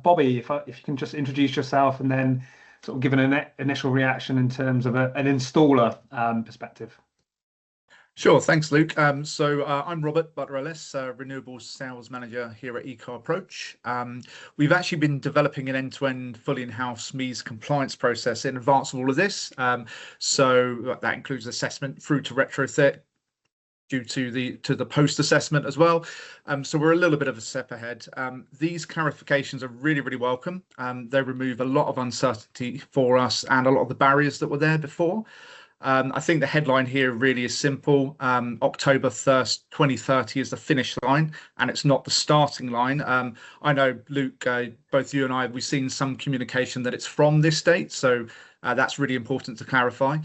Bobby, if you can just introduce yourself and then sort of give an initial reaction in terms of an installer perspective. Sure, thanks, Luke. I'm Robert Butler-Ellis, Renewables Sales Manager here at Eco Approach. We've actually been developing an end-to-end, fully in-house MEES compliance process in advance of all of this. So that includes assessment through to retrofit, due to the post assessment as well. So we're a little bit of a step ahead. These clarifications are really, really welcome. They remove a lot of uncertainty for us and a lot of the barriers that were there before. I think the headline here really is simple. October 1st, 2030 is the finish line, and it's not the starting line. I know, Luke, both you and I, we've seen some communication that it's from this date, so that's really important to clarify.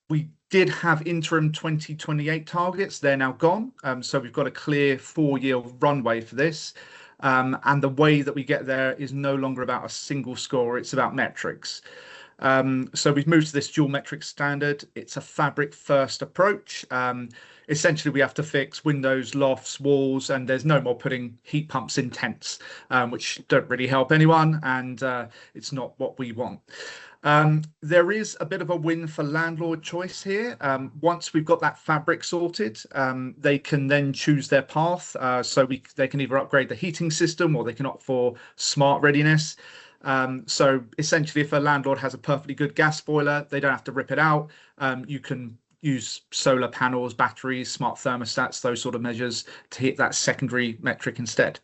We did have interim 2028 targets. They're now gone. So we've got a clear 4-year runway for this. And the way that we get there is no longer about a single score. It's about metrics. So we've moved to this dual metric standard. It's a fabric first approach. Essentially, we have to fix windows, lofts, walls, and there's no more putting heat pumps in tents, which don't really help anyone, and it's not what we want. There is a bit of a win for landlord choice here. Once we've got that fabric sorted, they can then choose their path. So they can either upgrade the heating system or they can opt for smart readiness. So essentially, if a landlord has a perfectly good gas boiler, they don't have to rip it out. You can use solar panels, batteries, smart thermostats, those sort of measures to hit that secondary metric instead.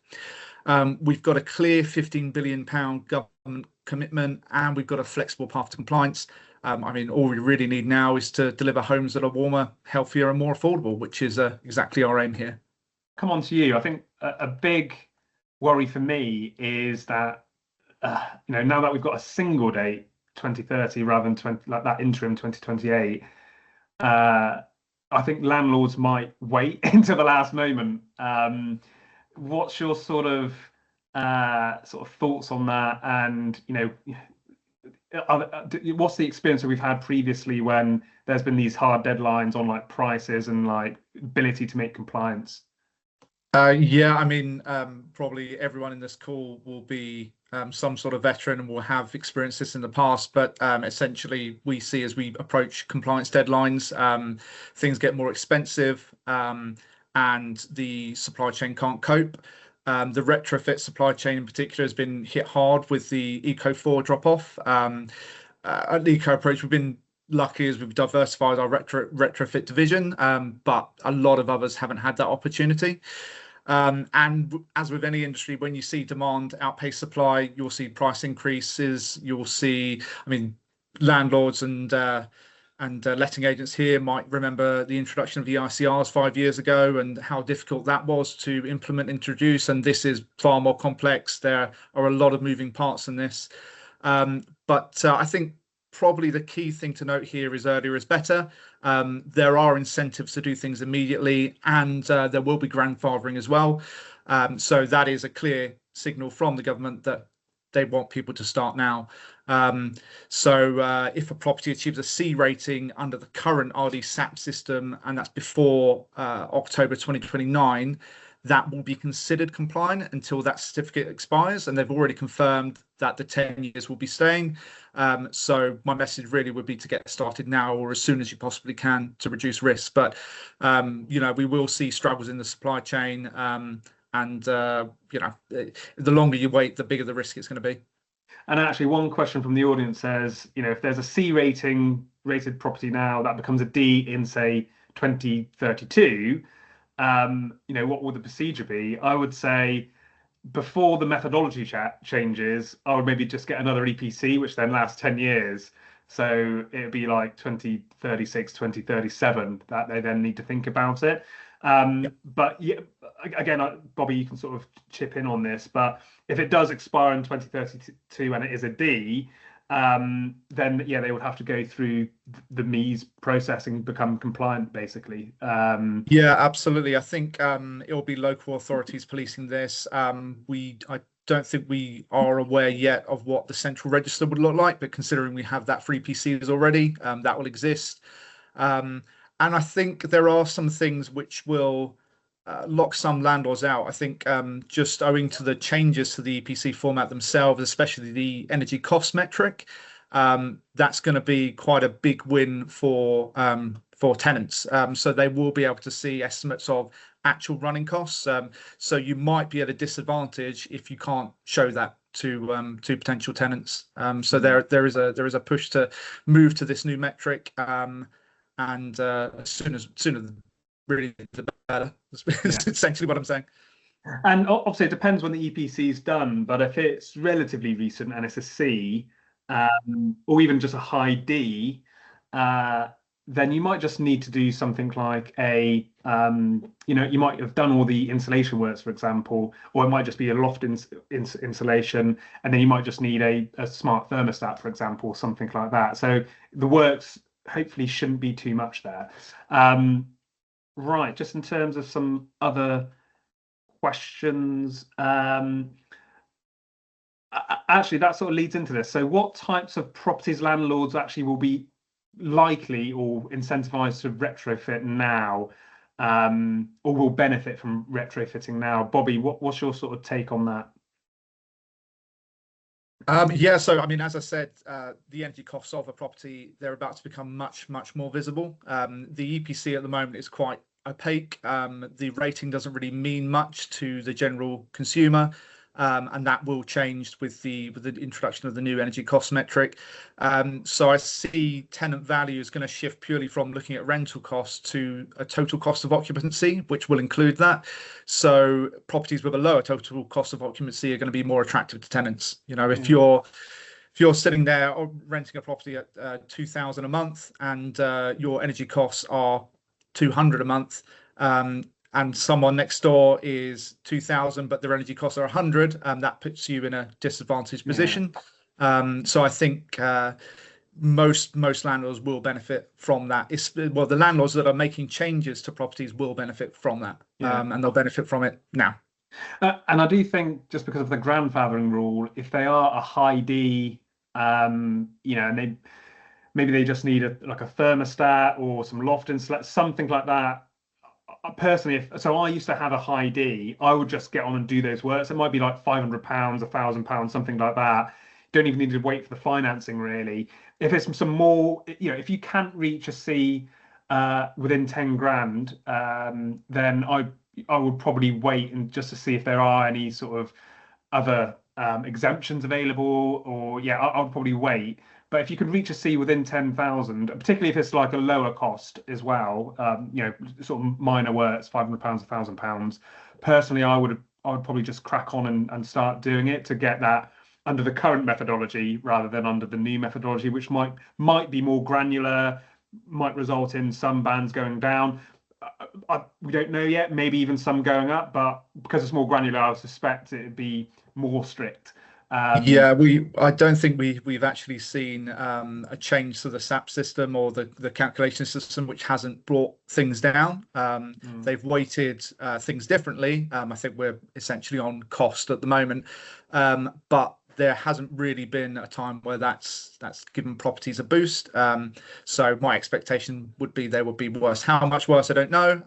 We've got a clear £15 billion government commitment, and we've got a flexible path to compliance. I mean, all we really need now is to deliver homes that are warmer, healthier, and more affordable, which is exactly our aim here. Come on to you. I think a big worry for me is that now that we've got a single date, 2030, rather than like that interim 2028, I think landlords might wait until the last moment. What's your sort of thoughts on that? And what's the experience that we've had previously when there's been these hard deadlines on like prices and like ability to make compliance? Yeah, I mean, probably everyone in this call will be some sort of veteran and will have experienced this in the past, but essentially we see as we approach compliance deadlines, things get more expensive, and the supply chain can't cope. The retrofit supply chain in particular has been hit hard with the Eco4 drop-off. At the Eco Approach, we've been lucky as we've diversified our retrofit division, but a lot of others haven't had that opportunity. And as with any industry, when you see demand outpace supply, you'll see price increases. You'll see, I mean, landlords and letting agents here might remember the introduction of the ICRs 5 years ago and how difficult that was to implement, introduce. And this is far more complex. There are a lot of moving parts in this. But I think probably the key thing to note here is earlier is better. There are incentives to do things immediately, and there will be grandfathering as well. So that is a clear signal from the government that they want people to start now. So if a property achieves a C rating under the current RD SAP system, and that's before October 2029, that will be considered compliant until that certificate expires, and they've already confirmed that the 10 years will be staying. So my message really would be to get started now or as soon as you possibly can to reduce risk. But we will see struggles in the supply chain, and the longer you wait, the bigger the risk it's going to be. And actually, one question from the audience says, if there's a C rated property now that becomes a D in, say, 2032, what would the procedure be? I would say before the methodology changes, I would maybe just get another EPC, which then lasts 10 years. So it'd be like 2036, 2037 that they then need to think about it. Yep. But yeah, again, Bobby, you can sort of chip in on this, but if it does expire in 2032 and it is a D, then yeah, they would have to go through the MEES process and become compliant, basically. Yeah, absolutely. I think it'll be local authorities policing this. I don't think we are aware yet of what the central register would look like, but considering we have that for EPCs already, that will exist. And I think there are some things which will lock some landlords out. I think just owing to the changes to the EPC format themselves, especially the energy cost metric, that's going to be quite a big win for tenants. So they will be able to see estimates of actual running costs. So you might be at a disadvantage if you can't show that to potential tenants. So there is a push to move to this new metric, and sooner really the better. That's essentially what I'm saying. And obviously it depends when the EPC is done, but if it's relatively recent and it's a C, or even just a high D, then you might just need to do something like a, you might have done all the insulation works, for example, or it might just be a loft insulation, and then you might just need a smart thermostat, for example, something like that. So the works hopefully shouldn't be too much there. Right, just in terms of some other questions, actually that sort of leads into this. So what types of properties landlords actually will be likely or incentivized to retrofit now, or will benefit from retrofitting now? Bobby, what's your sort of take on that? Yeah, so I mean, as I said, the energy costs of a property, they're about to become much more visible. The EPC at the moment is quite opaque. The rating doesn't really mean much to the general consumer, and that will change with the introduction of the new energy cost metric. So I see tenant value is going to shift purely from looking at rental costs to a total cost of occupancy, which will include that. So properties with a lower total cost of occupancy are going to be more attractive to tenants. You know, if you're sitting there or renting a property at 2,000 a month and your energy costs are 200 a month, and someone next door is 2,000, but their energy costs are 100, that puts you in a disadvantaged position. So I think most landlords will benefit from that. Well, the landlords that are making changes to properties will benefit from that, and they'll benefit from it now. And I do think just because of the grandfathering rule, if they are a high D, and maybe they just need a thermostat or some loft insulation, something like that. Personally, so I used to have a high D, I would just get on and do those works. It might be like £500, £1,000, something like that. Don't even need to wait for the financing, really. If it's some more, if you can't reach a C within 10 grand, then I would probably wait and just to see if there are any sort of other exemptions available, or I'll probably wait. But if you could reach a C within 10,000, particularly if it's like a lower cost as well, sort of minor works, £500, £1,000. Personally, I would probably just crack on and start doing it to get that under the current methodology rather than under the new methodology, which might be more granular, might result in some bands going down. We don't know yet. Maybe even some going up, but because it's more granular, I suspect it'd be more strict. I don't think we've actually seen a change to the SAP system or the calculation system, which hasn't brought things down. They've weighted things differently. I think we're essentially on cost at the moment, but there hasn't really been a time where that's given properties a boost. So my expectation would be they would be worse. How much worse, I don't know.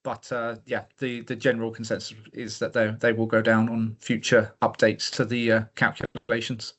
But the general consensus is that they will go down on future updates to the calculations.